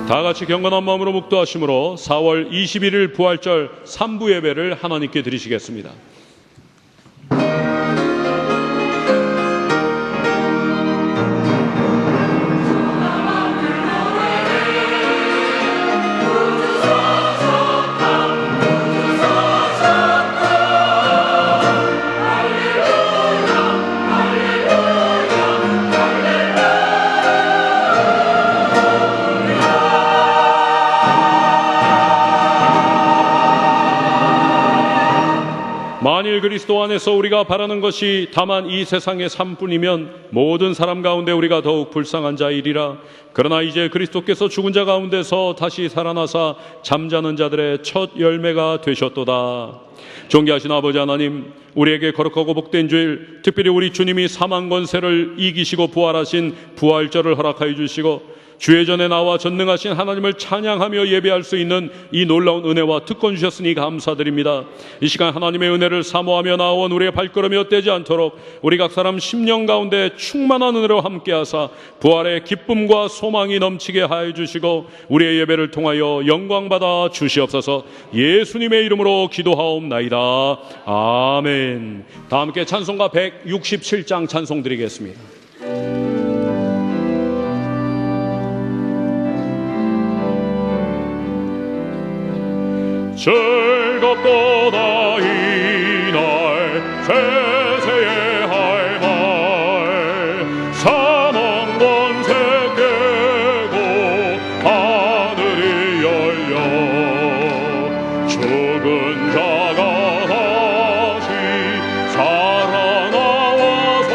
다 같이 경건한 마음으로 묵도하심으로 4월 21일 부활절 3부 예배를 하나님께 드리시겠습니다. 만일 그리스도 안에서 우리가 바라는 것이 다만 이 세상의 삶뿐이면 모든 사람 가운데 우리가 더욱 불쌍한 자이리라. 그러나 이제 그리스도께서 죽은 자 가운데서 다시 살아나사 잠자는 자들의 첫 열매가 되셨도다. 존귀하신 아버지 하나님, 우리에게 거룩하고 복된 주일, 특별히 우리 주님이 사망 권세를 이기시고 부활하신 부활절을 허락하여 주시고 주의 전에 나와 전능하신 하나님을 찬양하며 예배할 수 있는 이 놀라운 은혜와 특권 주셨으니 감사드립니다. 이 시간 하나님의 은혜를 사모하며 나아온 우리의 발걸음이 헛되지 않도록 우리 각 사람 심령 가운데 충만한 은혜로 함께하사 부활의 기쁨과 소망이 넘치게 하여 주시고 우리의 예배를 통하여 영광받아 주시옵소서. 예수님의 이름으로 기도하옵나이다. 아멘. 다 함께 찬송가 167장 찬송 드리겠습니다. 즐겁도다 이날 세세의 할 말 사망 권세 깨고 하늘이 열려 죽은 자가 다시 살아나와서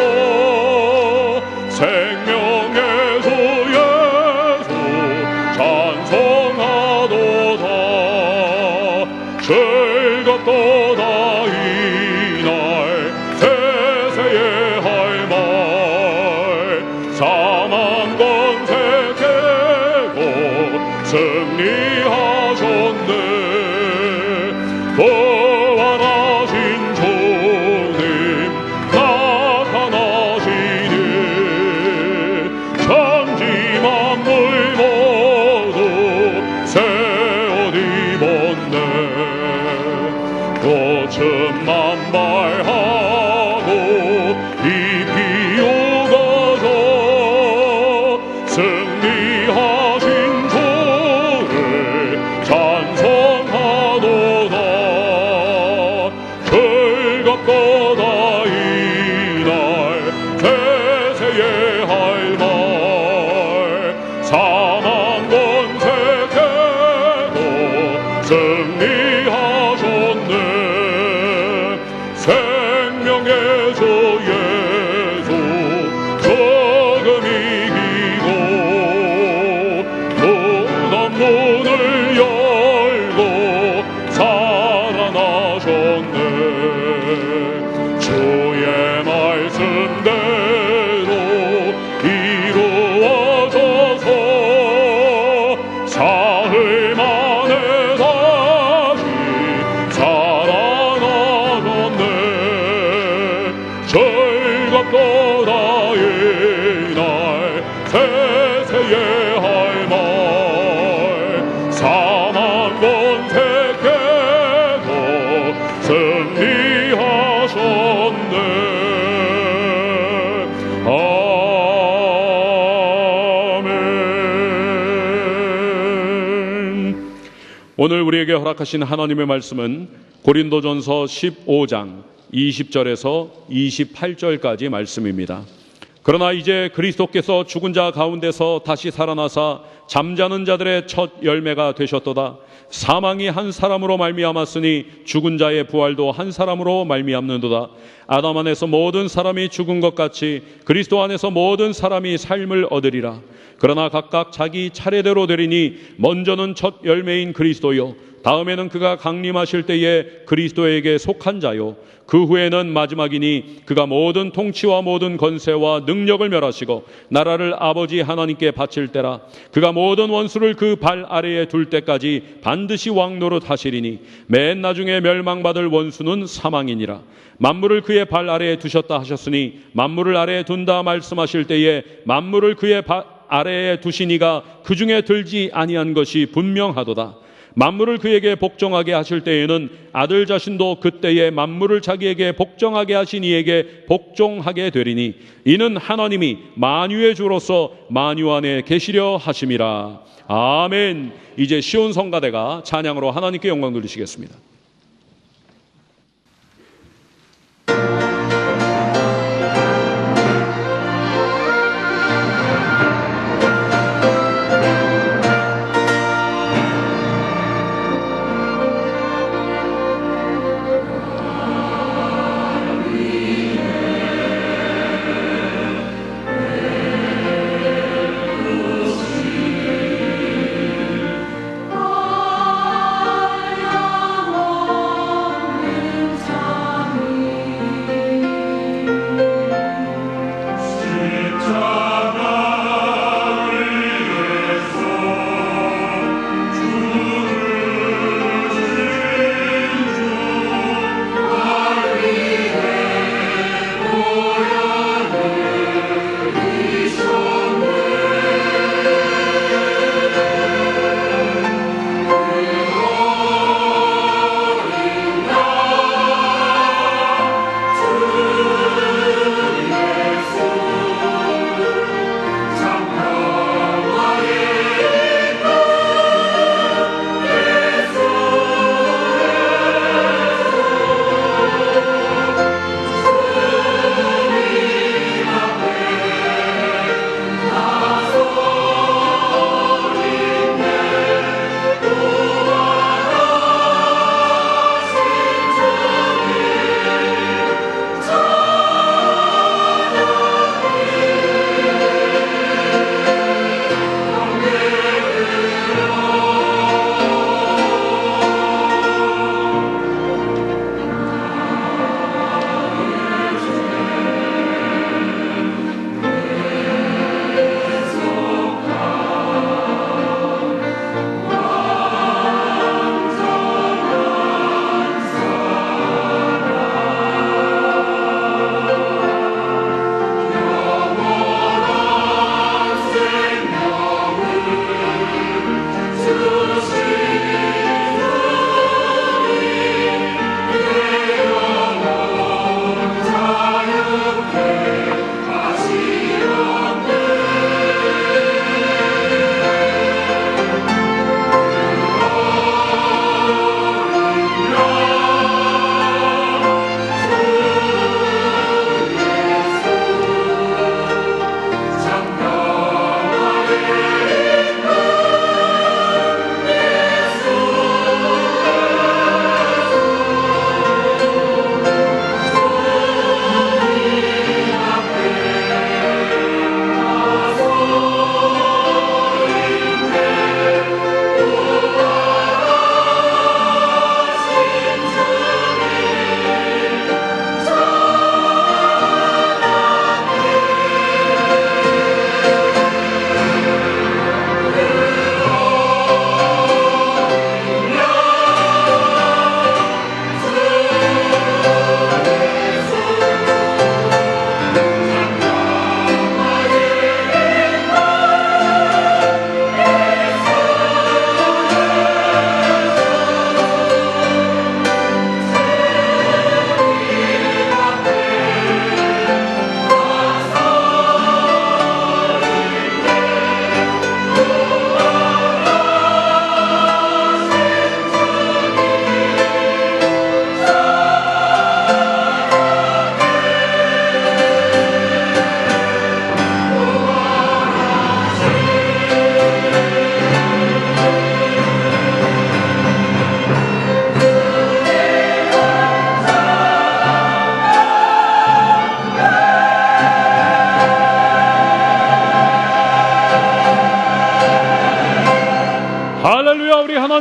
생명의 주 예수 찬송하도다. 즐겁도다 이날 세세의 할 말 사망 권세 깨고 승리하셨네. 부활하신 주님 나타나시니 천지 만물 모두 새 옷 입었네. 꽃은 만발하고 잎이 우거져 승리하신 주를 찬송하도다. 즐겁도다 이날 세세의 할 말 사망 권세 깨고 승리하셨네. 생명의 주 예수 조금 이기고 문 문을 열고 살아나셨네. 주의 말씀대로 이루어져서 사흘 만에 다시 살아나셨네. 즐겁도다 이날 세세의 할 말 사망 권세 깨고 승리하셨네. 아멘. 오늘 우리에게 허락하신 하나님의 말씀은 고린도전서 15장 20절에서 28절까지 말씀입니다. 그러나 이제 그리스도께서 죽은 자 가운데서 다시 살아나사 잠자는 자들의 첫 열매가 되셨도다. 사망이 한 사람으로 말미암았으니 죽은 자의 부활도 한 사람으로 말미암는도다. 아담 안에서 모든 사람이 죽은 것 같이 그리스도 안에서 모든 사람이 삶을 얻으리라. 그러나 각각 자기 차례대로 되리니 먼저는 첫 열매인 그리스도요 다음에는 그가 강림하실 때에 그리스도에게 속한 자요 그 후에는 마지막이니 그가 모든 통치와 모든 권세와 능력을 멸하시고 나라를 아버지 하나님께 바칠 때라. 그가 모든 원수를 그 발 아래에 둘 때까지 반드시 왕노릇 하시리니 맨 나중에 멸망받을 원수는 사망이니라. 만물을 그의 발 아래에 두셨다 하셨으니 만물을 아래에 둔다 말씀하실 때에 만물을 그의 아래에 두시니가 그 중에 들지 아니한 것이 분명하도다. 만물을 그에게 복종하게 하실 때에는 아들 자신도 그때에 만물을 자기에게 복종하게 하신 이에게 복종하게 되리니 이는 하나님이 만유의 주로서 만유 안에 계시려 하심이라. 아멘. 이제 시온 성가대가 찬양으로 하나님께 영광 돌리시겠습니다.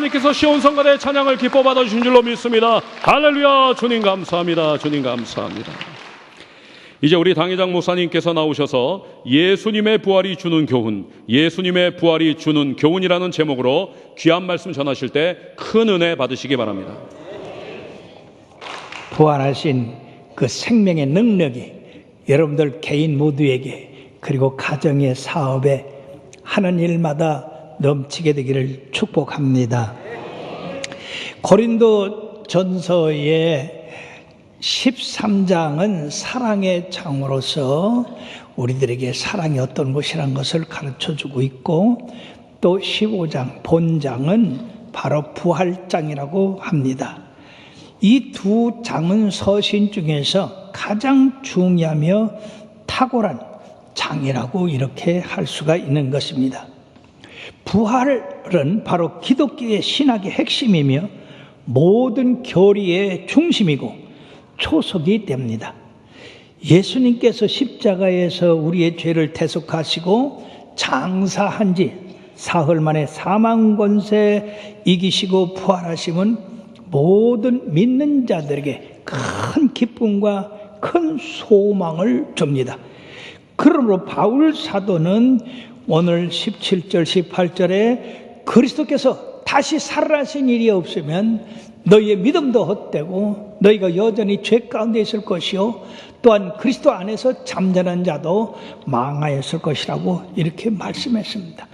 하나님께서 시온 성가대 찬양을 기뻐 받아주신 줄로 믿습니다. 할렐루야. 주님 감사합니다. 주님 감사합니다. 이제 우리 당회장 목사님께서 나오셔서 예수님의 부활이 주는 교훈, 예수님의 부활이 주는 교훈이라는 제목으로 귀한 말씀 전하실 때 큰 은혜 받으시기 바랍니다. 부활하신 그 생명의 능력이 여러분들 개인 모두에게 그리고 가정의 사업에 하는 일마다 넘치게 되기를 축복합니다. 고린도 전서의 13장은 사랑의 장으로서 우리들에게 사랑이 어떤 것이라는 것을 가르쳐주고 있고, 또 15장 본장은 바로 부활장이라고 합니다. 이 두 장은 서신 중에서 가장 중요하며 탁월한 장이라고 이렇게 할 수가 있는 것입니다. 부활은 바로 기독교의 신학의 핵심이며 모든 교리의 중심이고 초석이 됩니다. 예수님께서 십자가에서 우리의 죄를 대속하시고 장사한 지 사흘 만에 사망 권세 이기시고 부활하심은 모든 믿는 자들에게 큰 기쁨과 큰 소망을 줍니다. 그러므로 바울 사도는 오늘 17절 18절에 그리스도께서 다시 살아나신 일이 없으면 너희의 믿음도 헛되고 너희가 여전히 죄 가운데 있을 것이요 또한 그리스도 안에서 잠자는 자도 망하였을 것이라고 이렇게 말씀했습니다.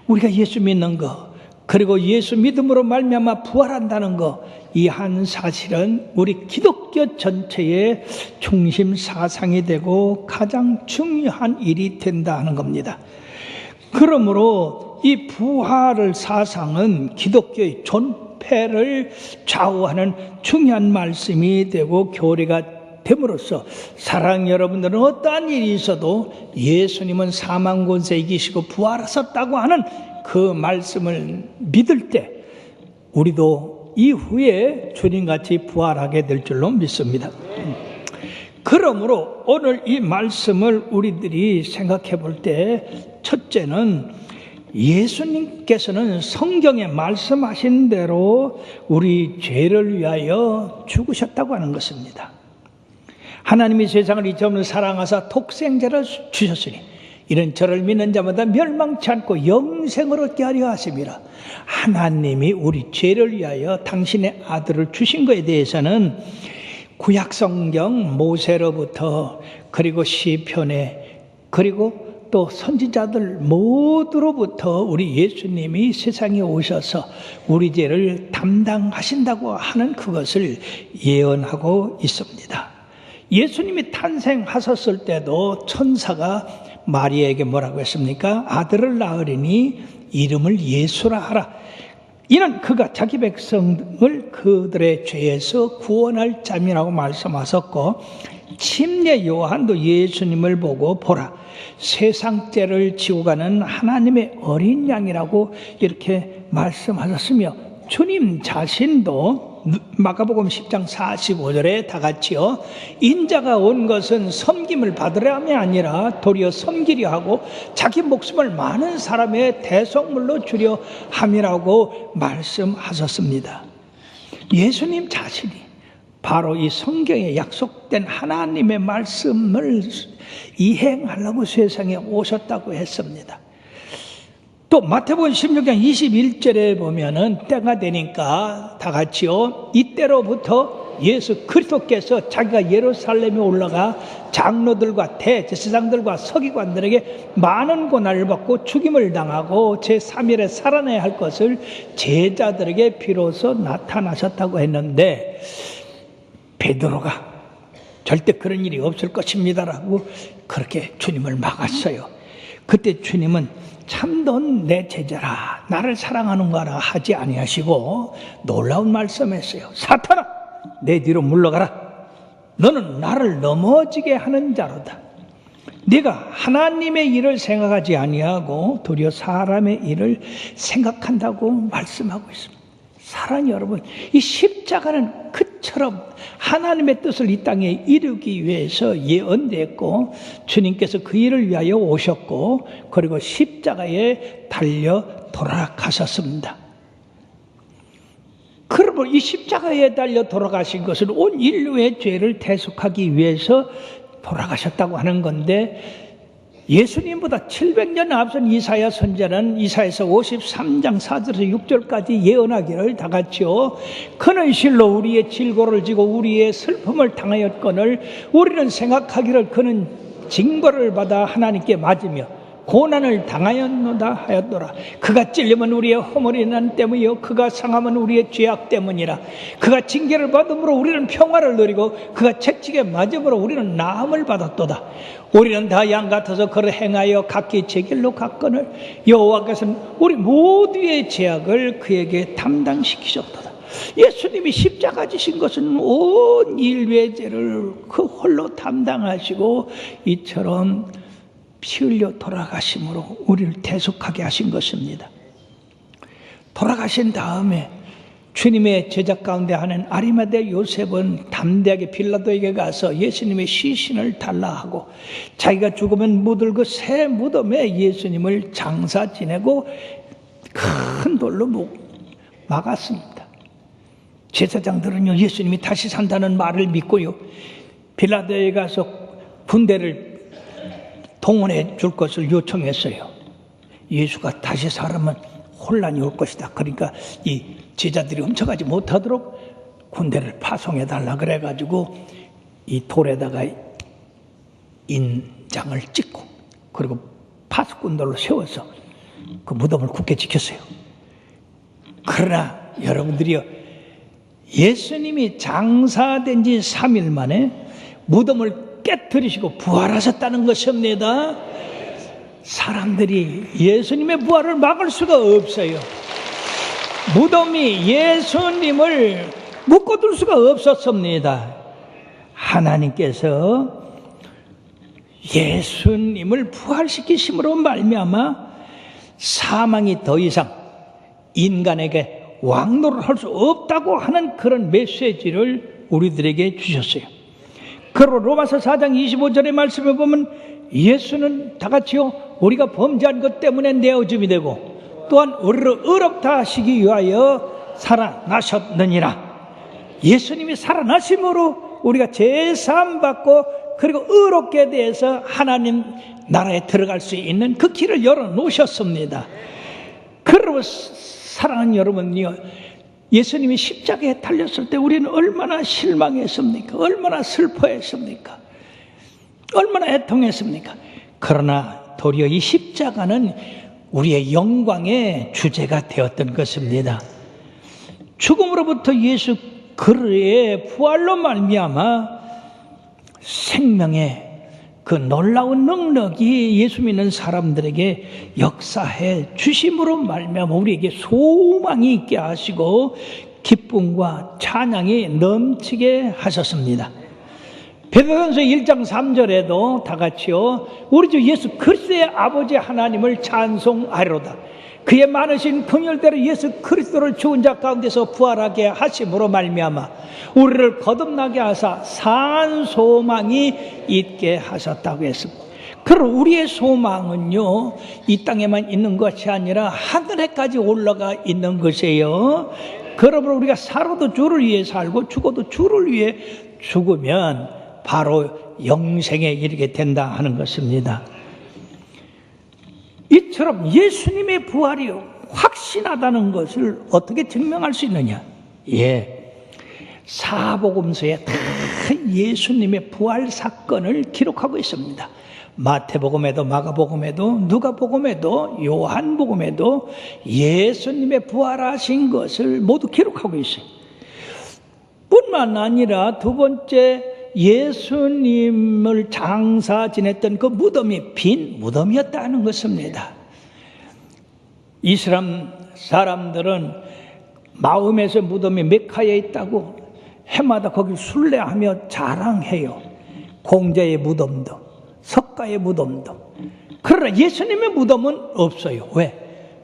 우리가 예수 믿는 것, 그리고 예수 믿음으로 말미암아 부활한다는 것, 이 한 사실은 우리 기독교 전체의 중심 사상이 되고 가장 중요한 일이 된다 하는 겁니다. 그러므로 이 부활을 사상은 기독교의 존폐를 좌우하는 중요한 말씀이 되고 교리가 됨으로써 사랑 여러분들은 어떠한 일이 있어도 예수님은 사망 권세 이기시고 부활하셨다고 하는 그 말씀을 믿을 때 우리도 이후에 주님같이 부활하게 될 줄로 믿습니다. 그러므로 오늘 이 말씀을 우리들이 생각해 볼 때 첫째는 예수님께서는 성경에 말씀하신 대로 우리 죄를 위하여 죽으셨다고 하는 것입니다. 하나님이 세상을 이처럼 사랑하사 독생자를 주셨으니 이는 저를 믿는 자마다 멸망치 않고 영생을 얻게 하려 하심이라. 하나님이 우리 죄를 위하여 당신의 아들을 주신 것에 대해서는 구약성경 모세로부터 그리고 시편에 그리고 또 선지자들 모두로부터 우리 예수님이 세상에 오셔서 우리 죄를 담당하신다고 하는 그것을 예언하고 있습니다. 예수님이 탄생하셨을 때도 천사가 마리아에게 뭐라고 했습니까? 아들을 낳으리니 이름을 예수라 하라. 이는 그가 자기 백성을 그들의 죄에서 구원할 자이라고 말씀하셨고, 침례 요한도 예수님을 보고 보라, 세상 죄를 지고 가는 하나님의 어린 양이라고 이렇게 말씀하셨으며, 주님 자신도 마가복음 10장 45절에 다 같이요, 인자가 온 것은 섬김을 받으려 함이 아니라 도리어 섬기려 하고 자기 목숨을 많은 사람의 대속물로 주려 함이라고 말씀하셨습니다. 예수님 자신이 바로 이 성경에 약속된 하나님의 말씀을 이행하려고 세상에 오셨다고 했습니다. 또 마태복음 16장 21절에 보면은 때가 되니까 다 같이요, 이때로부터 예수 그리스도께서 자기가 예루살렘에 올라가 장로들과 대제사장들과 서기관들에게 많은 고난을 받고 죽임을 당하고 제3일에 살아나야 할 것을 제자들에게 비로소 나타나셨다고 했는데, 베드로가 절대 그런 일이 없을 것입니다라고 그렇게 주님을 막았어요. 그때 주님은 참된 내 제자라, 나를 사랑하는 거라 하지 아니하시고 놀라운 말씀했어요. 사탄아, 내 뒤로 물러가라. 너는 나를 넘어지게 하는 자로다. 네가 하나님의 일을 생각하지 아니하고 도리어 사람의 일을 생각한다고 말씀하고 있습니다. 사랑하는 여러분, 이 십자가는 그처럼 하나님의 뜻을 이 땅에 이루기 위해서 예언됐고, 주님께서 그 일을 위하여 오셨고, 그리고 십자가에 달려 돌아가셨습니다. 그러므로 이 십자가에 달려 돌아가신 것은 온 인류의 죄를 대속하기 위해서 돌아가셨다고 하는 건데, 예수님보다 700년 앞선 이사야 선지자는 이사야서 53장 4절에서 6절까지 예언하기를 다 같이요, 그는 실로 우리의 질고를 지고 우리의 슬픔을 당하였거늘 우리는 생각하기를 그는 징벌을 받아 하나님께 맞으며 고난을 당하였노다 하였노라. 그가 찔림은 우리의 허물이 난 때문이요 그가 상함은 우리의 죄악 때문이라. 그가 징계를 받음으로 우리는 평화를 누리고 그가 채찍에 맞음으로 우리는 나음을 받았도다. 우리는 다 양 같아서 그를 행하여 각기 제 길로 갔거늘 여호와께서는 우리 모두의 죄악을 그에게 담당시키셨도다. 예수님이 십자가 지신 것은 온 인류의 죄를 그 홀로 담당하시고 이처럼 피 흘려 돌아가심으로 우리를 대속하게 하신 것입니다. 돌아가신 다음에 주님의 제자 가운데 하는 아리마대 요셉은 담대하게 빌라도에게 가서 예수님의 시신을 달라 하고 자기가 죽으면 묻을 그 새 무덤에 예수님을 장사 지내고 큰 돌로 막았습니다. 제사장들은요 예수님이 다시 산다는 말을 믿고요 빌라도에 가서 군대를 동원해 줄 것을 요청했어요. 예수가 다시 살으면 혼란이 올 것이다. 그러니까 이 제자들이 훔쳐가지 못하도록 군대를 파송해 달라 그래가지고 이 돌에다가 인장을 찍고 그리고 파수꾼들로 세워서 그 무덤을 굳게 지켰어요. 그러나 여러분들이요 예수님이 장사된 지 3일 만에 무덤을 깨뜨리시고 부활하셨다는 것입니다. 사람들이 예수님의 부활을 막을 수가 없어요. 무덤이 예수님을 묶어둘 수가 없었습니다. 하나님께서 예수님을 부활시키심으로 말미암아 사망이 더 이상 인간에게 왕노를 할 수 없다고 하는 그런 메시지를 우리들에게 주셨어요. 그리고 로마서 4장 25절의 말씀에 보면 예수는 다 같이요 우리가 범죄한 것 때문에 내어짐이 되고 또한 우리를 의롭다 하시기 위하여 살아나셨느니라. 예수님이 살아나심으로 우리가 제사함 받고 그리고 의롭게 대해서 하나님 나라에 들어갈 수 있는 그 길을 열어놓으셨습니다. 그러므로 사랑하는 여러분요 예수님이 십자가에 달렸을 때 우리는 얼마나 실망했습니까? 얼마나 슬퍼했습니까? 얼마나 애통했습니까? 그러나 도리어 이 십자가는 우리의 영광의 주제가 되었던 것입니다. 죽음으로부터 예수 그리스도의 부활로 말미암아 생명의 그 놀라운 능력이 예수 믿는 사람들에게 역사해 주심으로 말미암아 우리에게 소망이 있게 하시고 기쁨과 찬양이 넘치게 하셨습니다. 베드로전서 1장 3절에도 다 같이요 우리 주 예수 그리스도의 아버지 하나님을 찬송하리로다. 그의 많으신 긍휼대로 예수 그리스도를 죽은 자 가운데서 부활하게 하심으로 말미암아 우리를 거듭나게 하사 산 소망이 있게 하셨다고 했습니다. 그럼 우리의 소망은요 이 땅에만 있는 것이 아니라 하늘에까지 올라가 있는 것이에요. 그러므로 우리가 살아도 주를 위해 살고 죽어도 주를 위해 죽으면 바로 영생에 이르게 된다 하는 것입니다. 이처럼 예수님의 부활이 확신하다는 것을 어떻게 증명할 수 있느냐? 사복음서에 다 예수님의 부활 사건을 기록하고 있습니다. 마태복음에도 마가복음에도 누가복음에도 요한복음에도 예수님의 부활하신 것을 모두 기록하고 있어요. 뿐만 아니라 두 번째 예수님을 장사 지냈던 그 무덤이 빈 무덤이었다는 것입니다. 이슬람 사람들은 마음에서 무덤이 메카에 있다고 해마다 거기 순례하며 자랑해요. 공자의 무덤도 석가의 무덤도. 그러나 예수님의 무덤은 없어요. 왜?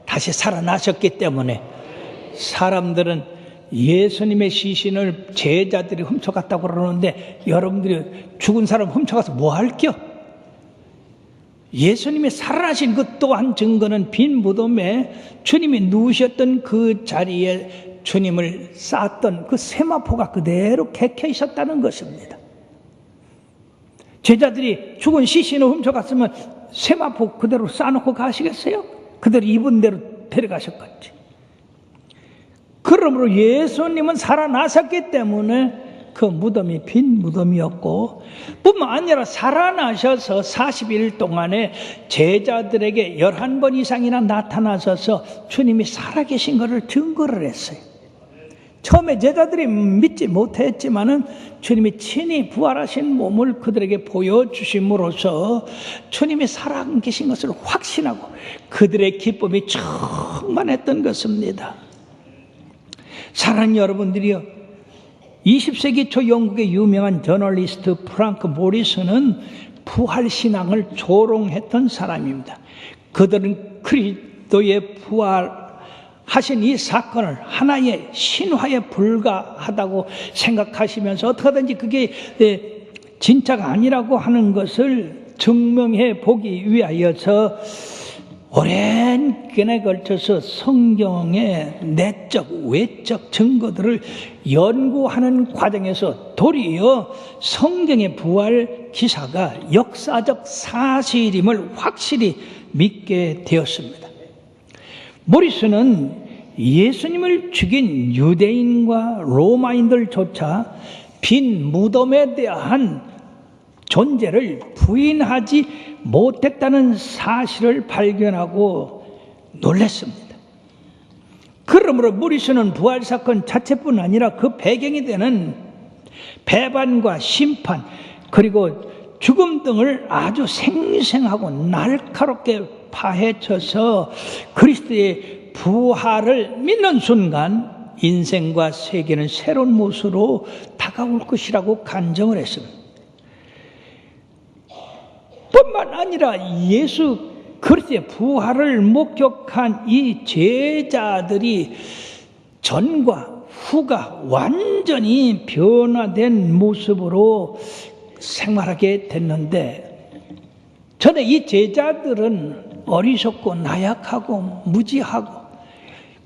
다시 살아나셨기 때문에. 사람들은 예수님의 시신을 제자들이 훔쳐갔다고 그러는데 여러분들이 죽은 사람 훔쳐가서 뭐 할게요? 예수님이 살아나신 그 또한 증거는 빈 무덤에 주님이 누우셨던 그 자리에 주님을 쌓았던 그 세마포가 그대로 객해 있었다는 것입니다. 제자들이 죽은 시신을 훔쳐갔으면 세마포 그대로 쌓아놓고 가시겠어요? 그대로 입은 대로 데려가셨겠지. 그러므로 예수님은 살아나셨기 때문에 그 무덤이 빈 무덤이었고, 뿐만 아니라 살아나셔서 40일 동안에 제자들에게 11번 이상이나 나타나셔서 주님이 살아계신 것을 증거를 했어요. 처음에 제자들이 믿지 못했지만은 주님이 친히 부활하신 몸을 그들에게 보여주심으로써 주님이 살아계신 것을 확신하고 그들의 기쁨이 충만했던 것입니다. 사랑하는 여러분들이요, 20세기 초 영국의 유명한 저널리스트 프랑크 모리슨은 부활신앙을 조롱했던 사람입니다. 그들은 그리스도의 부활하신 이 사건을 하나의 신화에 불과하다고 생각하시면서 어떻게든지 그게 진짜가 아니라고 하는 것을 증명해 보기 위하여서 오랜 기간에 걸쳐서 성경의 내적, 외적 증거들을 연구하는 과정에서 도리어 성경의 부활 기사가 역사적 사실임을 확실히 믿게 되었습니다. 모리슨은 예수님을 죽인 유대인과 로마인들조차 빈 무덤에 대한 존재를 부인하지 못했다는 사실을 발견하고 놀랐습니다. 그러므로 모리슨은 부활사건 자체뿐 아니라 그 배경이 되는 배반과 심판 그리고 죽음 등을 아주 생생하고 날카롭게 파헤쳐서 그리스도의 부활을 믿는 순간 인생과 세계는 새로운 모습으로 다가올 것이라고 간증을 했습니다. 뿐만 아니라 예수 그리스도의 부활을 목격한 이 제자들이 전과 후가 완전히 변화된 모습으로 생활하게 됐는데, 전에 이 제자들은 어리석고 나약하고 무지하고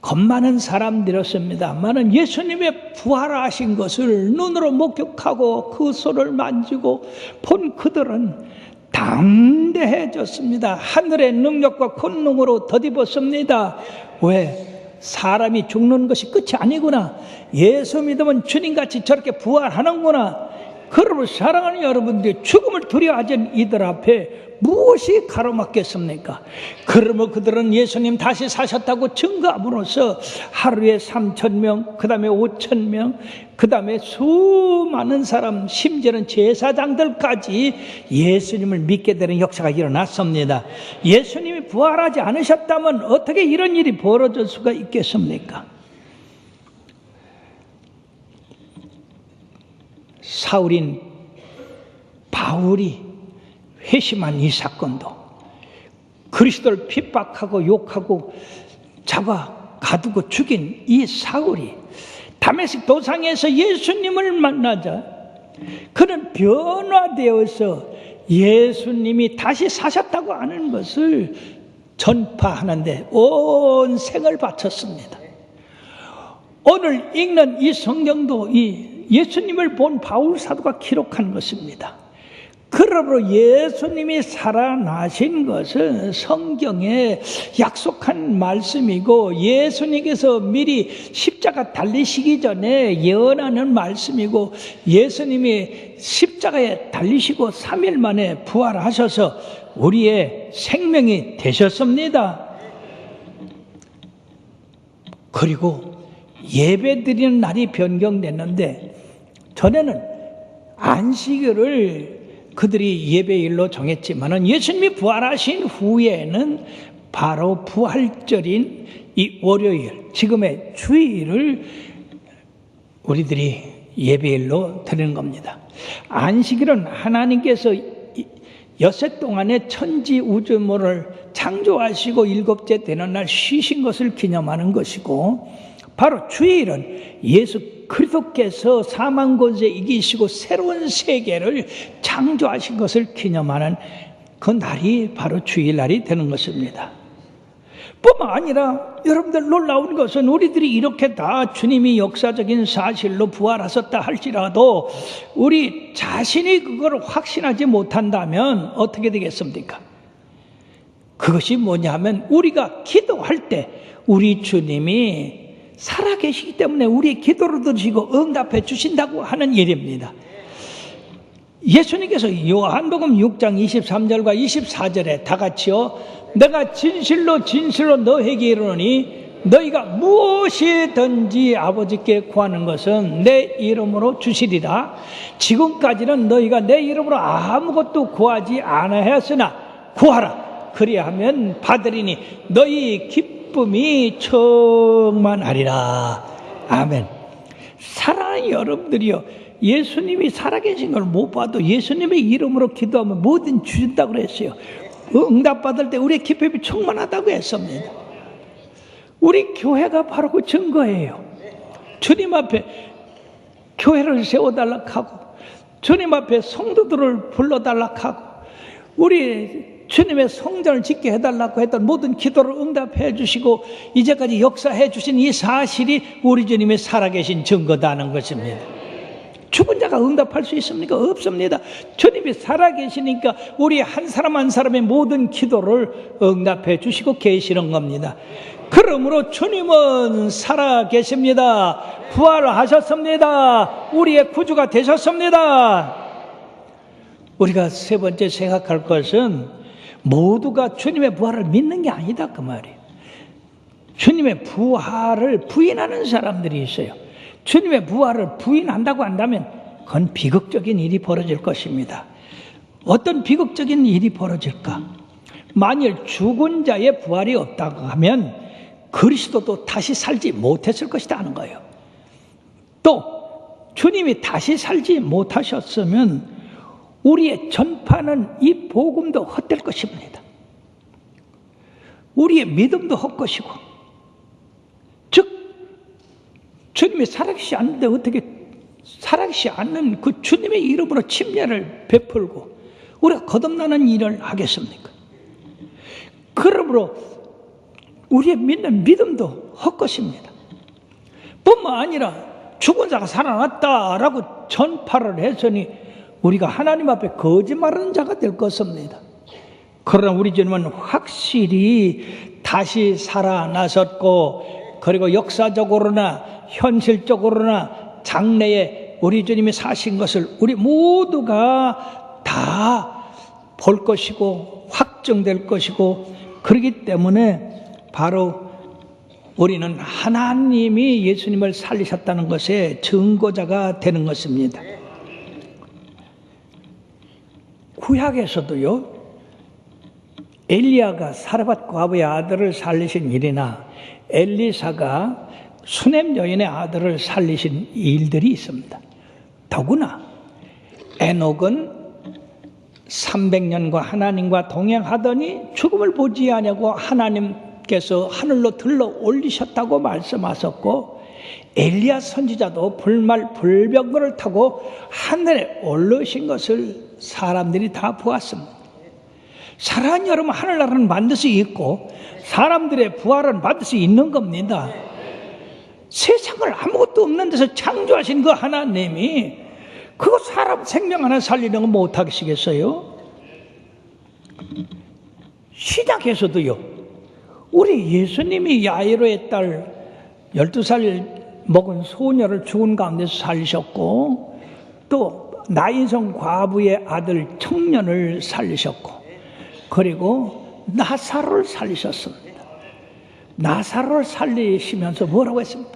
겁 많은 사람들이었습니다만은 예수님의 부활하신 것을 눈으로 목격하고 그 손을 만지고 본 그들은 담대해졌습니다. 하늘의 능력과 권능으로 덧입었습니다. 왜? 사람이 죽는 것이 끝이 아니구나. 예수 믿으면 주님같이 저렇게 부활하는구나. 그러므로 사랑하는 여러분들이 죽음을 두려워하는 이들 앞에 무엇이 가로막겠습니까? 그러면 그들은 예수님 다시 사셨다고 증거함으로써 하루에 3,000명, 그 다음에 5,000명, 그 다음에 수많은 사람, 심지어는 제사장들까지 예수님을 믿게 되는 역사가 일어났습니다. 예수님이 부활하지 않으셨다면 어떻게 이런 일이 벌어질 수가 있겠습니까? 사울인 바울이 회심한 이 사건도, 그리스도를 핍박하고 욕하고 잡아 가두고 죽인 이 사울이 다메섹 도상에서 예수님을 만나자 그는 변화되어서 예수님이 다시 사셨다고 하는 것을 전파하는데 온 생을 바쳤습니다. 오늘 읽는 이 성경도 이 예수님을 본 바울 사도가 기록한 것입니다. 그러므로 예수님이 살아나신 것은 성경에 약속한 말씀이고 예수님께서 미리 십자가 달리시기 전에 예언하는 말씀이고 예수님이 십자가에 달리시고 3일 만에 부활하셔서 우리의 생명이 되셨습니다. 그리고 예배드리는 날이 변경됐는데 전에는 안식일을 그들이 예배일로 정했지만은 예수님이 부활하신 후에는 바로 부활절인 이 월요일, 지금의 주일을 우리들이 예배일로 드리는 겁니다. 안식일은 하나님께서 엿새 동안에 천지 우주모를 창조하시고 7째 되는 날 쉬신 것을 기념하는 것이고, 바로 주일은 예수 그리스도께서 사망 권세 이기시고 새로운 세계를 창조하신 것을 기념하는 그 날이 바로 주일날이 되는 것입니다. 뿐만 아니라 여러분들 놀라운 것은 우리들이 이렇게 다 주님이 역사적인 사실로 부활하셨다 할지라도 우리 자신이 그걸 확신하지 못한다면 어떻게 되겠습니까? 그것이 뭐냐면 우리가 기도할 때 우리 주님이 살아계시기 때문에 우리의 기도를 들으시고 응답해 주신다고 하는 일입니다. 예수님께서 요한복음 6장 23절과 24절에 다 같이요, 내가 진실로 진실로 너에게 이르노니 너희가 무엇이든지 아버지께 구하는 것은 내 이름으로 주시리라. 지금까지는 너희가 내 이름으로 아무것도 구하지 않아하였으나 구하라. 그리하면 받으리니 너희 기쁨이 충만하리라. 아멘. 사랑하는 여러분들이요, 예수님이 살아계신 걸 못 봐도 예수님의 이름으로 기도하면 뭐든 주신다고 그랬어요. 응답받을 때 우리의 기쁨이 충만하다고 했습니다. 우리 교회가 바로 그 증거예요. 주님 앞에 교회를 세워달라고 하고, 주님 앞에 성도들을 불러달라고 하고, 우리 주님의 성전을 짓게 해달라고 했던 모든 기도를 응답해 주시고 이제까지 역사해 주신 이 사실이 우리 주님이 살아계신 증거다는 것입니다. 죽은 자가 응답할 수 있습니까? 없습니다. 주님이 살아계시니까 우리 한 사람 한 사람의 모든 기도를 응답해 주시고 계시는 겁니다. 그러므로 주님은 살아계십니다. 부활하셨습니다. 우리의 구주가 되셨습니다. 우리가 세 번째 생각할 것은 모두가 주님의 부활을 믿는 게 아니다 그 말이에요. 주님의 부활을 부인하는 사람들이 있어요. 주님의 부활을 부인한다고 한다면 그건 비극적인 일이 벌어질 것입니다. 어떤 비극적인 일이 벌어질까? 만일 죽은 자의 부활이 없다고 하면 그리스도도 다시 살지 못했을 것이다 하는 거예요. 또 주님이 다시 살지 못하셨으면 우리의 전파는 이 복음도 헛될 것입니다. 우리의 믿음도 헛것이고, 즉 주님이 살아계시지 않는데 어떻게 살아계시지 않는 그 주님의 이름으로 침례를 베풀고 우리가 거듭나는 일을 하겠습니까? 그러므로 우리의 믿는 믿음도 헛것입니다. 뿐만 아니라 죽은 자가 살아났다라고 전파를 했으니 우리가 하나님 앞에 거짓말하는 자가 될 것입니다. 그러나 우리 주님은 확실히 다시 살아나셨고, 그리고 역사적으로나 현실적으로나 장래에 우리 주님이 사신 것을 우리 모두가 다 볼 것이고 확정될 것이고, 그렇기 때문에 바로 우리는 하나님이 예수님을 살리셨다는 것의 증거자가 되는 것입니다. 구약에서도요, 엘리야가 사르밧 과부의 아들을 살리신 일이나 엘리사가 수넴 여인의 아들을 살리신 일들이 있습니다. 더구나 에녹은 300년과 하나님과 동행하더니 죽음을 보지 아니하고 하나님께서 하늘로 들러 올리셨다고 말씀하셨고, 엘리야 선지자도 불말 불병거를 타고 하늘에 올르신 것을 사람들이 다 보았습니다. 사랑하는 여러분, 하늘나라는 반드시 있고 사람들의 부활은 반드시 있는 겁니다. 세상을 아무것도 없는 데서 창조하신 그 하나님이 그거 사람 생명 하나 살리는 거 못하시겠어요? 신약에서도요, 우리 예수님이 야이로의 딸 12살 먹은 소녀를 죽은 가운데서 살리셨고, 또 나인성 과부의 아들 청년을 살리셨고, 그리고 나사로를 살리셨습니다. 나사로를 살리시면서 뭐라고 했습니까?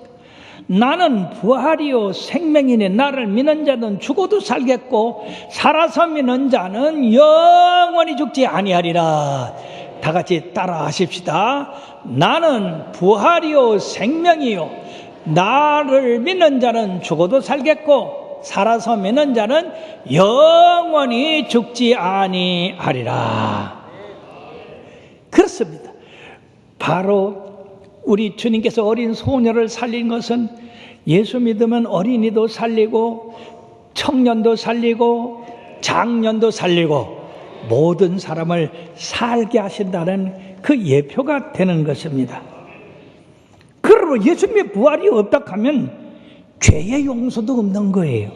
나는 부활이요 생명이니 나를 믿는 자는 죽어도 살겠고 살아서 믿는 자는 영원히 죽지 아니하리라. 다 같이 따라 하십시다. 나는 부활이요 생명이요 나를 믿는 자는 죽어도 살겠고 살아서 믿는 자는 영원히 죽지 아니하리라. 그렇습니다. 바로 우리 주님께서 어린 소녀를 살린 것은 예수 믿으면 어린이도 살리고 청년도 살리고 장년도 살리고 모든 사람을 살게 하신다는 그 예표가 되는 것입니다. 그러므로 예수님의 부활이 없다 하면 죄의 용서도 없는 거예요.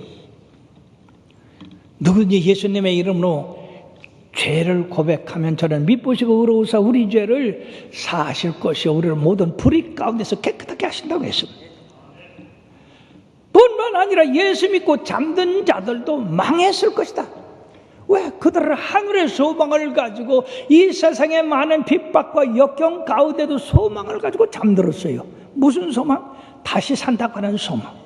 누구든지 예수님의 이름으로 죄를 고백하면 저는 미쁘시고 의로우사 우리 죄를 사하실 것이요 우리를 모든 불의 가운데서 깨끗하게 하신다고 했습니다. 뿐만 아니라 예수 믿고 잠든 자들도 망했을 것이다. 왜? 그들은 하늘의 소망을 가지고 이 세상의 많은 핍박과 역경 가운데도 소망을 가지고 잠들었어요. 무슨 소망? 다시 산다고 하는 소망.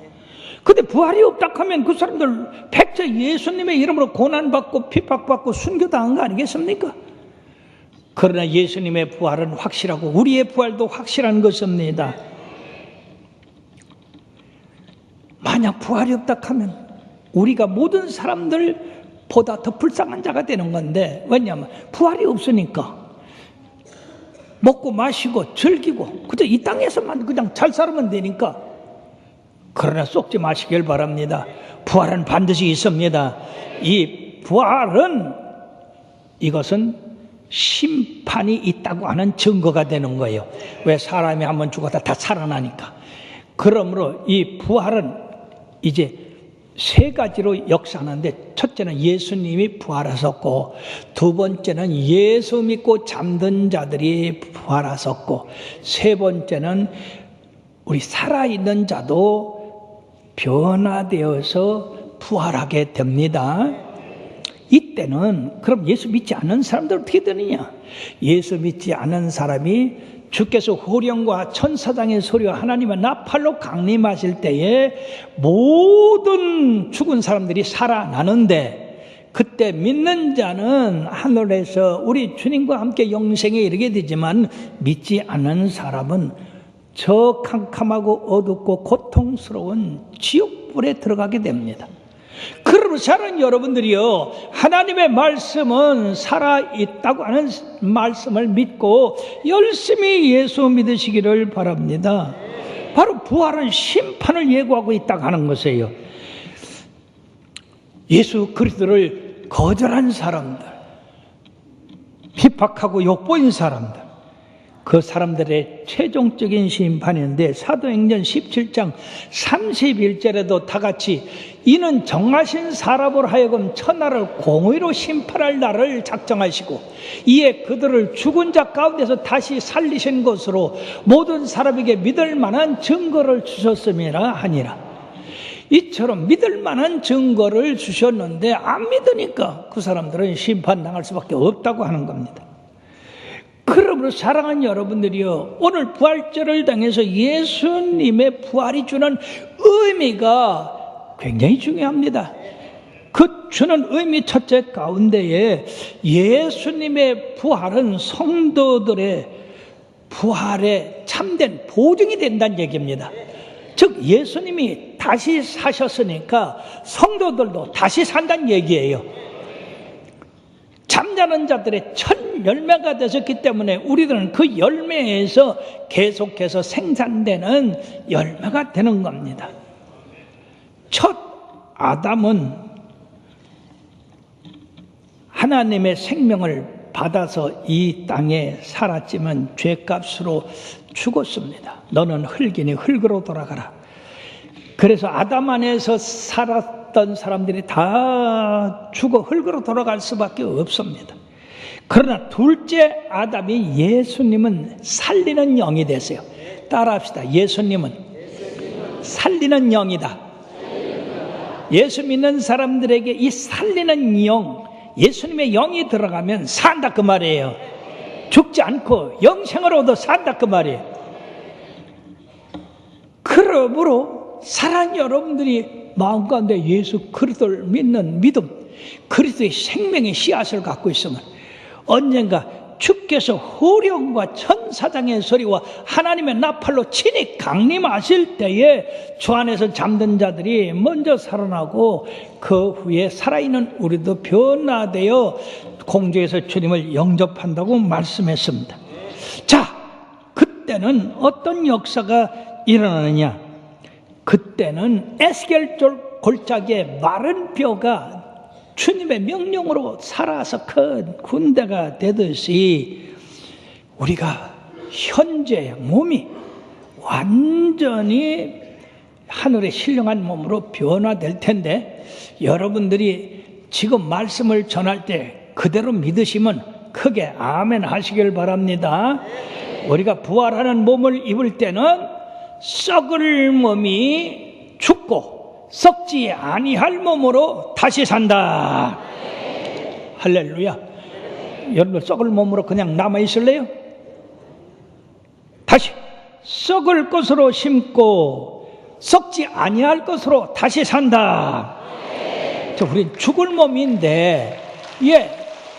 근데 부활이 없다 하면 그 사람들 백제 예수님의 이름으로 고난받고 핍박받고 순교당한 거 아니겠습니까? 그러나 예수님의 부활은 확실하고 우리의 부활도 확실한 것입니다. 만약 부활이 없다 하면 우리가 모든 사람들보다 더 불쌍한 자가 되는 건데, 왜냐하면 부활이 없으니까 먹고 마시고 즐기고 그저 이 땅에서만 그냥 잘 살면 되니까. 그러나 속지 마시길 바랍니다. 부활은 반드시 있습니다. 이 부활은 이것은 심판이 있다고 하는 증거가 되는 거예요. 왜? 사람이 한번 죽었다 다 살아나니까. 그러므로 이 부활은 이제 세 가지로 역사하는데, 첫째는 예수님이 부활하셨고, 두 번째는 예수 믿고 잠든 자들이 부활하셨고, 세 번째는 우리 살아있는 자도 변화되어서 부활하게 됩니다. 이때는 그럼 예수 믿지 않는 사람들 어떻게 되느냐? 예수 믿지 않는 사람이 주께서 호령과 천사장의 소리와 하나님의 나팔로 강림하실 때에 모든 죽은 사람들이 살아나는데, 그때 믿는 자는 하늘에서 우리 주님과 함께 영생에 이르게 되지만, 믿지 않는 사람은 저 캄캄하고 어둡고 고통스러운 지옥불에 들어가게 됩니다. 그러므로 저는 여러분들이요, 하나님의 말씀은 살아있다고 하는 말씀을 믿고 열심히 예수 믿으시기를 바랍니다. 바로 부활은 심판을 예고하고 있다고 하는 것이에요. 예수 그리스도를 거절한 사람들, 핍박하고 욕보인 사람들, 그 사람들의 최종적인 심판인데, 사도행전 17장 31절에도 다같이 이는 정하신 사람으로 하여금 천하를 공의로 심판할 날을 작정하시고 이에 그들을 죽은 자 가운데서 다시 살리신 것으로 모든 사람에게 믿을 만한 증거를 주셨음이라 하니라. 이처럼 믿을 만한 증거를 주셨는데 안 믿으니까 그 사람들은 심판당할 수밖에 없다고 하는 겁니다. 그러므로 사랑하는 여러분들이요, 오늘 부활절을 당해서 예수님의 부활이 주는 의미가 굉장히 중요합니다. 그 주는 의미 첫째 가운데에 예수님의 부활은 성도들의 부활에 참된 보증이 된다는 얘기입니다. 즉 예수님이 다시 사셨으니까 성도들도 다시 산다는 얘기예요. 잠자는 자들의 첫 열매가 되셨기 때문에 우리들은 그 열매에서 계속해서 생산되는 열매가 되는 겁니다. 첫 아담은 하나님의 생명을 받아서 이 땅에 살았지만 죄값으로 죽었습니다. 너는 흙이니 흙으로 돌아가라. 그래서 아담 안에서 살았던 사람들이 다 죽어 흙으로 돌아갈 수밖에 없습니다. 그러나 둘째 아담이 예수님은 살리는 영이 되세요. 따라합시다. 예수님은 살리는 영이다. 예수 믿는 사람들에게 이 살리는 영, 예수님의 영이 들어가면 산다 그 말이에요. 죽지 않고 영생을 얻어 산다 그 말이에요. 그러므로 사랑하는 여러분들이 마음 가운데 예수 그리스도를 믿는 믿음, 그리스도의 생명의 씨앗을 갖고 있으면 언젠가 주께서 호령과 천사장의 소리와 하나님의 나팔로 친히 강림하실 때에 주 안에서 잠든 자들이 먼저 살아나고 그 후에 살아있는 우리도 변화되어 공중에서 주님을 영접한다고 말씀했습니다. 자, 그때는 어떤 역사가 일어나느냐? 그때는 에스겔 골짜기에 마른 뼈가 주님의 명령으로 살아서 큰 군대가 되듯이 우리가 현재 몸이 완전히 하늘의 신령한 몸으로 변화될 텐데, 여러분들이 지금 말씀을 전할 때 그대로 믿으시면 크게 아멘 하시길 바랍니다. 우리가 부활하는 몸을 입을 때는 썩을 몸이 죽고 썩지 아니할 몸으로 다시 산다. 할렐루야. 여러분들 썩을 몸으로 그냥 남아 있을래요? 다시 썩을 것으로 심고 썩지 아니할 것으로 다시 산다. 우린 죽을 몸인데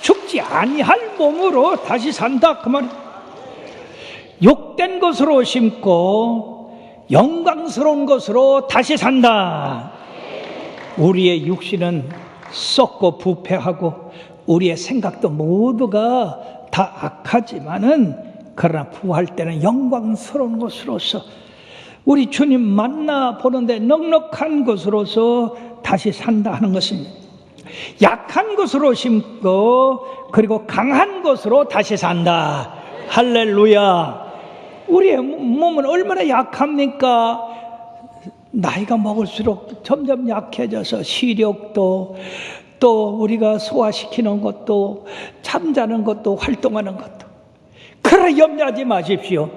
죽지 아니할 몸으로 다시 산다 그 말이에요. 욕된 것으로 심고 영광스러운 것으로 다시 산다. 우리의 육신은 썩고 부패하고 우리의 생각도 모두가 다 악하지만은 그러나 부활 때는 영광스러운 것으로서 우리 주님 만나 보는데 넉넉한 것으로서 다시 산다 하는 것입니다. 약한 것으로 심고 그리고 강한 것으로 다시 산다. 할렐루야. 우리의 몸은 얼마나 약합니까? 나이가 먹을수록 점점 약해져서 시력도 또 우리가 소화시키는 것도 잠자는 것도 활동하는 것도. 그러나 염려하지 마십시오.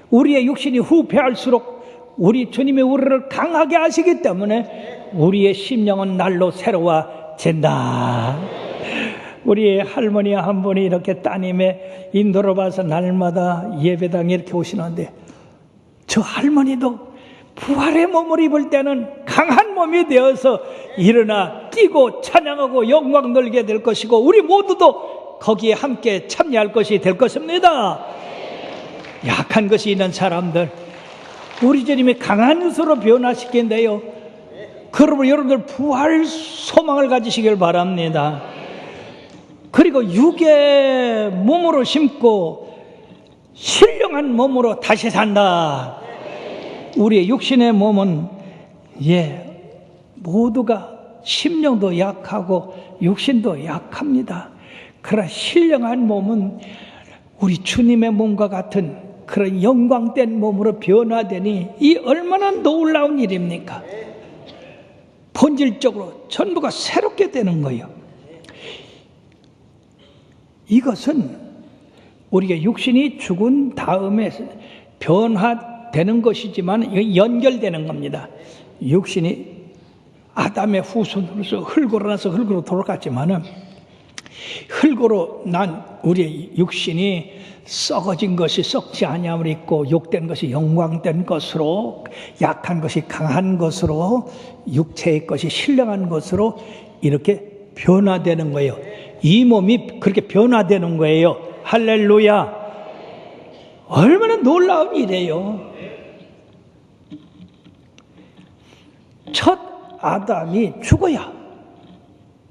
우리의 육신이 후패할수록 우리 주님이 우리를 강하게 하시기 때문에 우리의 심령은 날로 새로워진다. 우리 할머니 한 분이 이렇게 따님의 인도로 봐서 날마다 예배당에 이렇게 오시는데 저 할머니도 부활의 몸을 입을 때는 강한 몸이 되어서 일어나 뛰고 찬양하고 영광 돌게 될 것이고 우리 모두도 거기에 함께 참여할 것이 될 것입니다. 약한 것이 있는 사람들 우리 주님이 강한 것으로 변화시킨대요. 그러므로 여러분들 부활 소망을 가지시길 바랍니다. 그리고 육의 몸으로 심고 신령한 몸으로 다시 산다. 우리의 육신의 몸은 모두가 심령도 약하고 육신도 약합니다. 그러나 신령한 몸은 우리 주님의 몸과 같은 그런 영광된 몸으로 변화되니 이 얼마나 놀라운 일입니까? 본질적으로 전부가 새롭게 되는 거예요. 이것은 우리가 육신이 죽은 다음에 변화되는 것이지만 연결되는 겁니다. 육신이 아담의 후손으로서 흙으로 나서 흙으로 돌아갔지만은 흙으로 난 우리의 육신이 썩어진 것이 썩지 아니함을 입고 욕된 것이 영광된 것으로 약한 것이 강한 것으로 육체의 것이 신령한 것으로 이렇게 변화되는 거예요. 이 몸이 그렇게 변화되는 거예요. 할렐루야. 얼마나 놀라운 일이에요. 첫 아담이 죽어야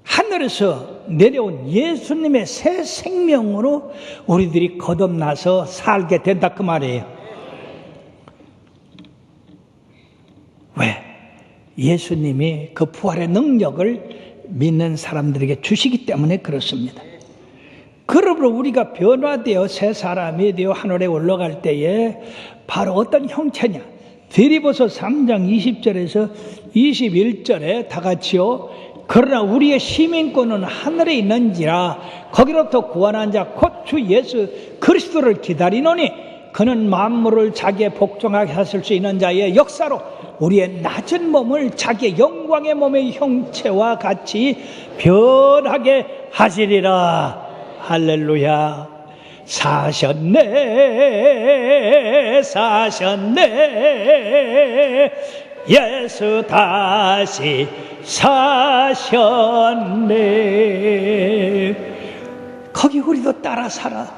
하늘에서 내려온 예수님의 새 생명으로 우리들이 거듭나서 살게 된다 그 말이에요. 왜? 예수님이 그 부활의 능력을 믿는 사람들에게 주시기 때문에 그렇습니다. 그러므로 우리가 변화되어 새 사람이 되어 하늘에 올라갈 때에 바로 어떤 형체냐?腓리보서 3장 20절에서 21절에 다 같이요. 그러나 우리의 시민권은 하늘에 있는지라 거기로부터 구원한 자 곧 주 예수 그리스도를 기다리노니 그는 만물을 자기의 복종하게 하실 수 있는 자의 역사로 우리의 낮은 몸을 자기의 영광의 몸의 형체와 같이 변하게 하시리라. 할렐루야. 사셨네 예수 다시 사셨네. 거기 우리도 따라 살아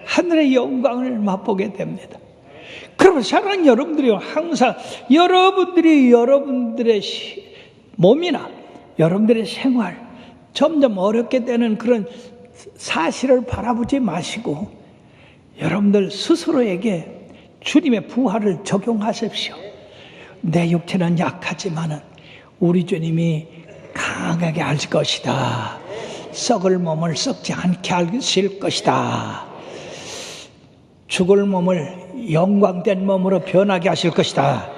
하늘의 영광을 맛보게 됩니다. 그러면 사랑하는 여러분들이 항상 여러분들의 몸이나 여러분들의 생활 점점 어렵게 되는 그런 사실을 바라보지 마시고 여러분들 스스로에게 주님의 부활을 적용하십시오. 내 육체는 약하지만은 우리 주님이 강하게 하실 것이다. 썩을 몸을 썩지 않게 하실 것이다. 죽을 몸을 영광된 몸으로 변하게 하실 것이다.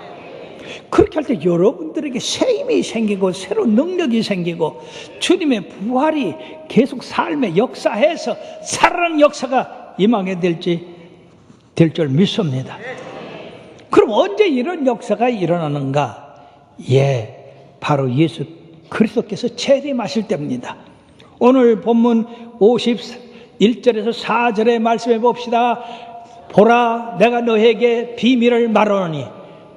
그렇게 할 때 여러분들에게 새 힘이 생기고 새로운 능력이 생기고 주님의 부활이 계속 삶에 역사해서 살아나는 역사가 임하게 될 줄 믿습니다. 그럼 언제 이런 역사가 일어나는가? 바로 예수 그리스도께서 재림하실 때입니다. 오늘 본문 51절에서 4절의 말씀해 봅시다. 보라, 내가 너에게 비밀을 말하노니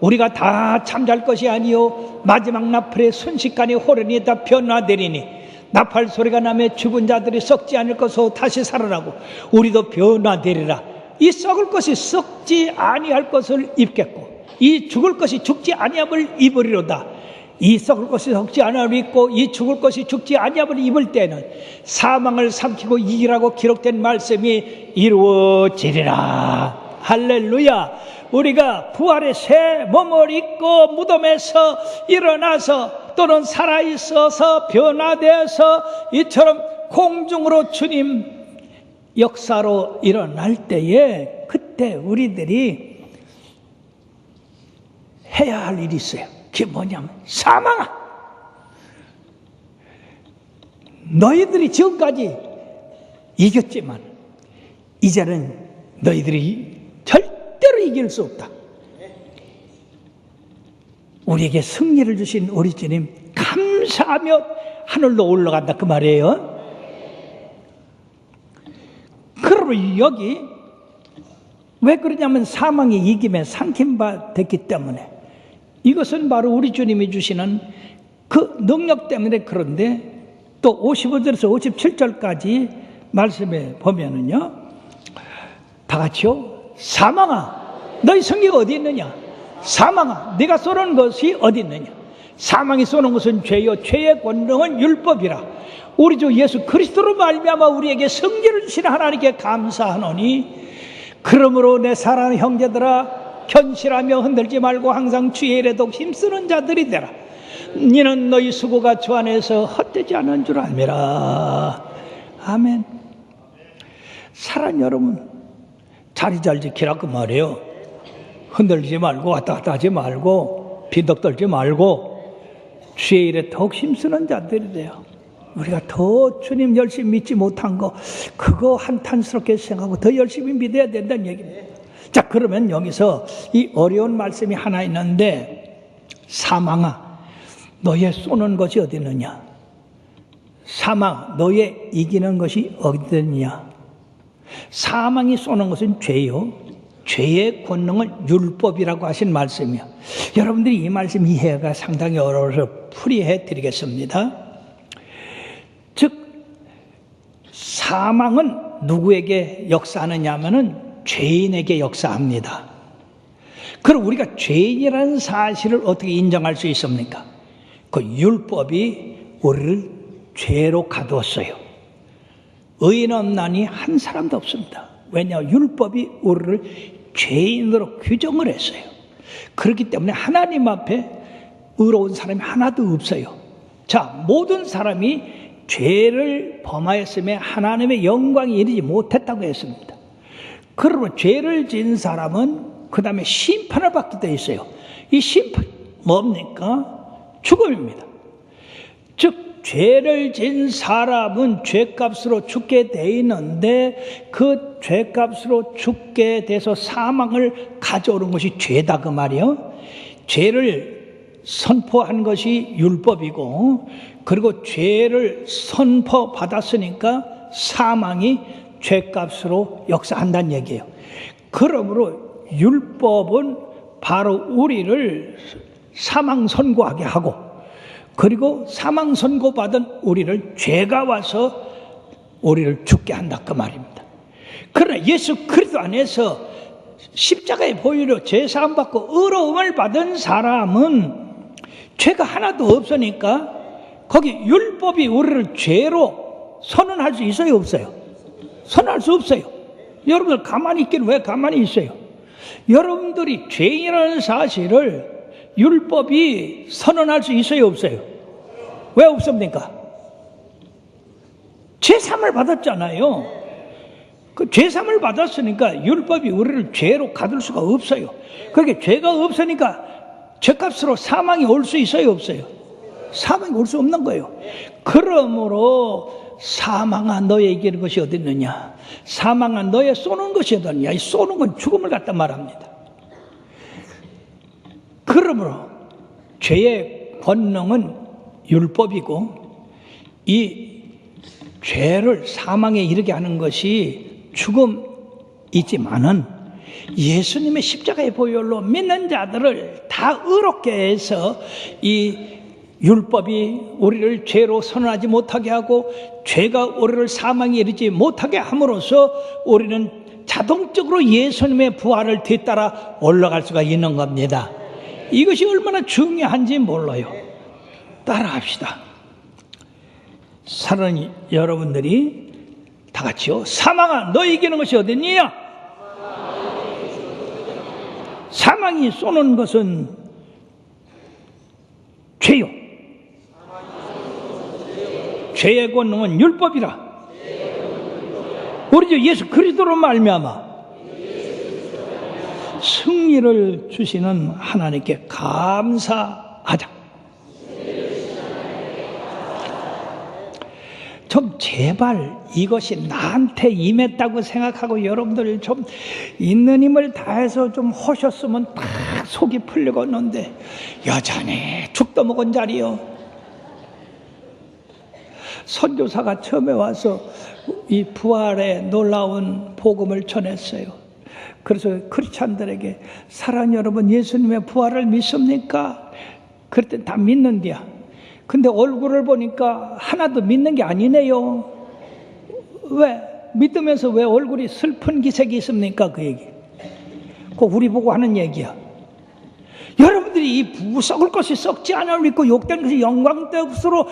우리가 다 잠잘 것이 아니요 마지막 나팔의 순식간에 호련히 다 변화되리니 나팔 소리가 나며 죽은 자들이 썩지 않을 것으로 다시 살아나고 우리도 변화되리라. 이 썩을 것이 썩지 아니할 것을 입겠고 이 죽을 것이 죽지 아니함을 입으리로다. 이 썩을 것이 썩지 아니함을 입고 이 죽을 것이 죽지 아니함을 입을 때는 사망을 삼키고 이기라고 기록된 말씀이 이루어지리라. 할렐루야. 우리가 부활의 새 몸을 입고 무덤에서 일어나서 또는 살아있어서 변화되어서 이처럼 공중으로 주님 역사로 일어날 때에 그때 우리들이 해야 할 일이 있어요. 그게 뭐냐면 사망아, 너희들이 지금까지 이겼지만 이제는 너희들이 절대로 이길 수 없다. 우리에게 승리를 주신 우리 주님 감사하며 하늘로 올라간다 그 말이에요. 그러므로 여기 왜 그러냐면 사망이 이김에 삼킨 바 됐기 때문에 이것은 바로 우리 주님이 주시는 그 능력 때문에. 그런데 또 55절에서 57절까지 말씀에 보면은요, 다 같이요. 사망아, 너희 승리가 어디 있느냐? 사망아, 네가 쏘는 것이 어디 있느냐? 사망이 쏘는 것은 죄요 죄의 권능은 율법이라. 우리 주 예수 그리스도로 말미암아 우리에게 승리를 주시는 하나님께 감사하노니 그러므로 내 사랑하는 형제들아 견실하며 흔들지 말고 항상 주의 일에 더욱 힘쓰는 자들이 되라. 너는 너희 수고가 주 안에서 헛되지 않은 줄 알미라. 아멘. 사랑 여러분, 자리 잘 지키라 그 말이에요. 흔들리지 말고 왔다 갔다 하지 말고 비덕 떨지 말고 주의 일에 더욱 힘쓰는 자들이 돼요. 우리가 더 주님 열심히 믿지 못한 거 그거 한탄스럽게 생각하고 더 열심히 믿어야 된다는 얘기입니다. 자, 그러면 여기서 이 어려운 말씀이 하나 있는데, 사망아 너의 쏘는 것이 어디 있느냐? 사망 너의 이기는 것이 어디 있느냐? 사망이 쏘는 것은 죄요 죄의 권능은 율법이라고 하신 말씀이요. 여러분들이 이 말씀 이해가 상당히 어려워서 풀이해 드리겠습니다. 즉 사망은 누구에게 역사하느냐 하면은 죄인에게 역사합니다. 그럼 우리가 죄인이라는 사실을 어떻게 인정할 수 있습니까? 그 율법이 우리를 죄로 가두었어요. 의인 없나니 한 사람도 없습니다. 왜냐? 율법이 우리를 죄인으로 규정을 했어요. 그렇기 때문에 하나님 앞에 의로운 사람이 하나도 없어요. 자, 모든 사람이 죄를 범하였음에 하나님의 영광이 이르지 못했다고 했습니다. 그러면 죄를 지은 사람은 그 다음에 심판을 받게 되어 있어요. 이 심판 뭡니까? 죽음입니다. 즉 죄를 지은 사람은 죄값으로 죽게 되어 있는데 그 죄값으로 죽게 돼서 사망을 가져오는 것이 죄다 그 말이에요. 죄를 선포한 것이 율법이고 그리고 죄를 선포받았으니까 사망이 죄값으로 역사한다는 얘기예요. 그러므로 율법은 바로 우리를 사망 선고하게 하고 그리고 사망 선고받은 우리를 죄가 와서 우리를 죽게 한다 그 말입니다. 그러나 예수 그리스도 안에서 십자가의 보혈로 죄사함 받고 의로움을 받은 사람은 죄가 하나도 없으니까 거기 율법이 우리를 죄로 선언할 수 있어요 없어요? 선언할 수 없어요. 여러분들 가만히 있기는 왜 가만히 있어요? 여러분들이 죄인이라는 사실을 율법이 선언할 수 있어요 없어요? 왜 없습니까? 죄사함을 받았잖아요. 그 죄사함을 받았으니까 율법이 우리를 죄로 가둘 수가 없어요. 그렇게 죄가 없으니까 죄값으로 사망이 올 수 있어요, 없어요? 사망이 올 수 없는 거예요. 그러므로 사망아 너의 이기는 것이 어디 있느냐, 사망아 너의 쏘는 것이 어디 있느냐. 이 쏘는 건 죽음을 갖다 말합니다. 그러므로 죄의 권능은 율법이고, 이 죄를 사망에 이르게 하는 것이 죽음이지만은 예수님의 십자가의 보혈로 믿는 자들을 다 의롭게 해서 이 율법이 우리를 죄로 선언하지 못하게 하고 죄가 우리를 사망에 이르지 못하게 함으로써 우리는 자동적으로 예수님의 부활을 뒤따라 올라갈 수가 있는 겁니다. 이것이 얼마나 중요한지 몰라요. 따라합시다. 사랑하는 여러분들이 다 같이요. 사망아 너희 이기는 것이 어딨냐? 사망이 쏘는 것은 죄요. 죄의 권능은 율법이라. 우리 주 예수 그리스도로 말미암아 승리를 주시는 하나님께 감사하자. 좀 제발 이것이 나한테 임했다고 생각하고 여러분들 좀 있는 힘을 다해서 좀 하셨으면 딱 속이 풀리겠는데 여전히 죽도 먹은 자리요. 선교사가 처음에 와서 이 부활의 놀라운 복음을 전했어요. 그래서 크리스찬들에게 사랑하는 여러분 예수님의 부활을 믿습니까? 그럴 때 다 믿는디야. 근데 얼굴을 보니까 하나도 믿는 게 아니네요. 왜? 믿으면서 왜 얼굴이 슬픈 기색이 있습니까? 그 얘기. 그 우리 보고 하는 얘기야. 여러분들이 이 썩을 것이 썩지 않을 믿고 욕된 것이 영광되었으로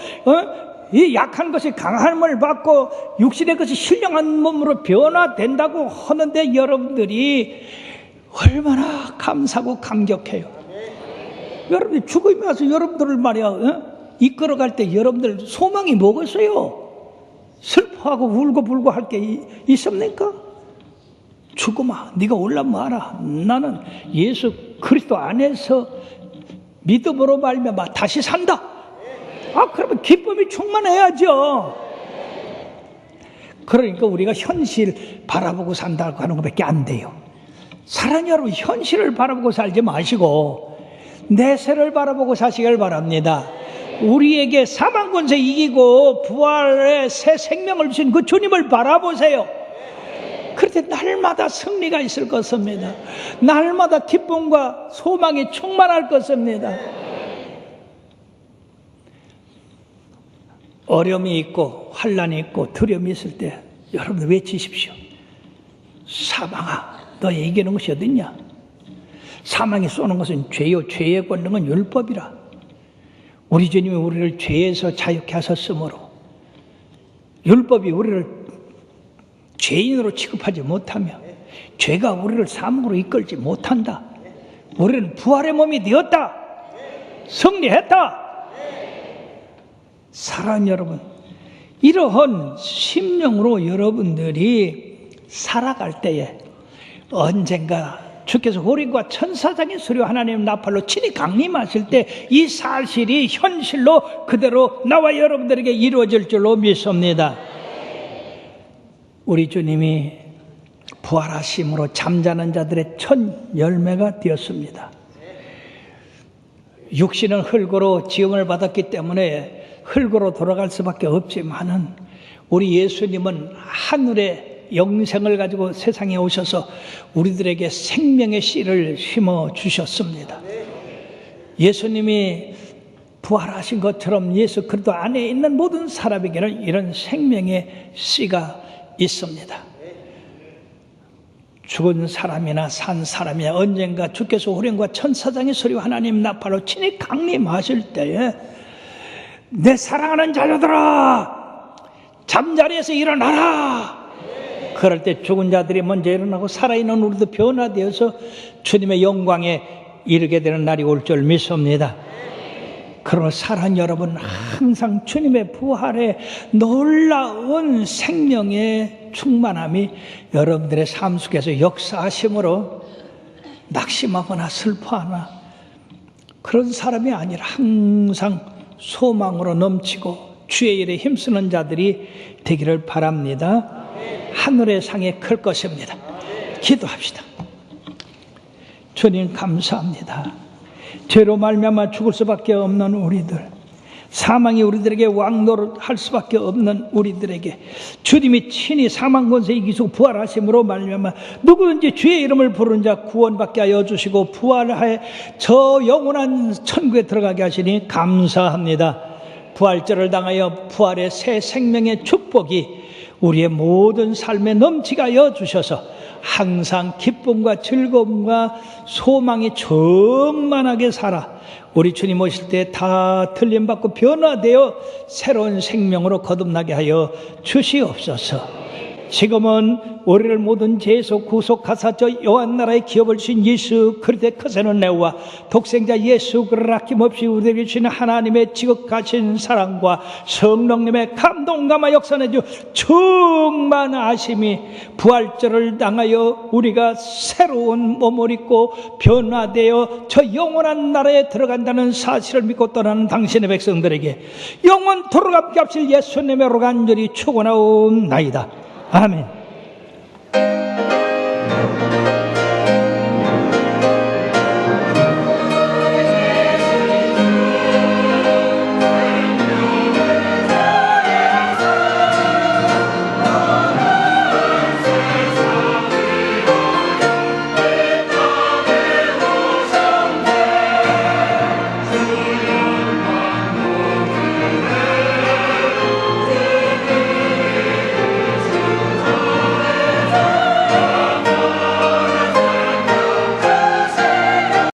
이 약한 것이 강함을 받고 육신의 것이 신령한 몸으로 변화된다고 하는데 여러분들이 얼마나 감사하고 감격해요. 여러분들 죽음이 와서 여러분들을 말이야 이끌어갈 때 여러분들 소망이 뭐겠어요? 슬퍼하고 울고 불고 할 게 있습니까? 죽음아 네가 올라면 알아. 나는 예수 그리스도 안에서 믿음으로 말미암아 다시 산다. 그러면 기쁨이 충만해야죠. 그러니까 우리가 현실 바라보고 산다고 하는 것밖에 안 돼요. 사랑하는 여러분 현실을 바라보고 살지 마시고 내세를 바라보고 사시길 바랍니다. 우리에게 사망 권세 이기고 부활의 새 생명을 주신 그 주님을 바라보세요. 그럴 때 날마다 승리가 있을 것입니다. 날마다 기쁨과 소망이 충만할 것입니다. 어려움이 있고 환난이 있고 두려움이 있을 때 여러분들 외치십시오. 사망아 너의 이기는 것이 어딨냐? 사망이 쏘는 것은 죄요 죄의 권능은 율법이라. 우리 주님이 우리를 죄에서 자유케 하셨으므로 율법이 우리를 죄인으로 취급하지 못하며 죄가 우리를 사망으로 이끌지 못한다. 우리는 부활의 몸이 되었다. 승리했다. 사랑하는 여러분 이러한 심령으로 여러분들이 살아갈 때에 언젠가 주께서 호림과 천사장의 수료 하나님 나팔로 친히 강림하실 때 이 사실이 현실로 그대로 나와 여러분들에게 이루어질 줄로 믿습니다. 우리 주님이 부활하심으로 잠자는 자들의 첫 열매가 되었습니다. 육신은 흙으로 지음을 받았기 때문에 흙으로 돌아갈 수밖에 없지만은 우리 예수님은 하늘의 영생을 가지고 세상에 오셔서 우리들에게 생명의 씨를 심어 주셨습니다. 예수님이 부활하신 것처럼 예수 그리스도 안에 있는 모든 사람에게는 이런 생명의 씨가 있습니다. 죽은 사람이나 산 사람이나 언젠가 주께서 호령과 천사장의 소리와 하나님 나팔로 친히 강림하실 때에 내 사랑하는 자녀들아 잠자리에서 일어나라. 그럴 때 죽은 자들이 먼저 일어나고 살아있는 우리도 변화되어서 주님의 영광에 이르게 되는 날이 올 줄 믿습니다. 그러나 사랑하는 여러분 항상 주님의 부활의 놀라운 생명의 충만함이 여러분들의 삶 속에서 역사하심으로 낙심하거나 슬퍼하나 그런 사람이 아니라 항상 소망으로 넘치고 주의 일에 힘쓰는 자들이 되기를 바랍니다. 하늘의 상이 클 것입니다. 기도합시다. 주님 감사합니다. 죄로 말미암아 죽을 수밖에 없는 우리들, 사망이 우리들에게 왕노릇할 수밖에 없는 우리들에게 주님이 친히 사망 권세 이기시고 부활하심으로 말미암아 누구든지 주의 이름을 부르는 자 구원받게 하여 주시고 부활하여 저 영원한 천국에 들어가게 하시니 감사합니다. 부활절을 당하여 부활의 새 생명의 축복이 우리의 모든 삶에 넘치게 하여 주셔서 항상 기쁨과 즐거움과 소망이 충만하게 살아 우리 주님 오실 때 다 틀림받고 변화되어 새로운 생명으로 거듭나게 하여 주시옵소서. 지금은 우리를 모든 죄에서 구속하사 저 요한나라의 기업을 주신 예수 그리스도의 크신 은혜와 독생자 예수 그를 아낌없이 우리에게 주시는 하나님의 지극하신 사랑과 성령님의 감동감화 역사내주 충만하심이 부활절을 당하여 우리가 새로운 몸을 입고 변화되어 저 영원한 나라에 들어간다는 사실을 믿고 떠나는 당신의 백성들에게 영원토록 함께 합실 예수님의 간절히 축원하옵나이다. 아멘.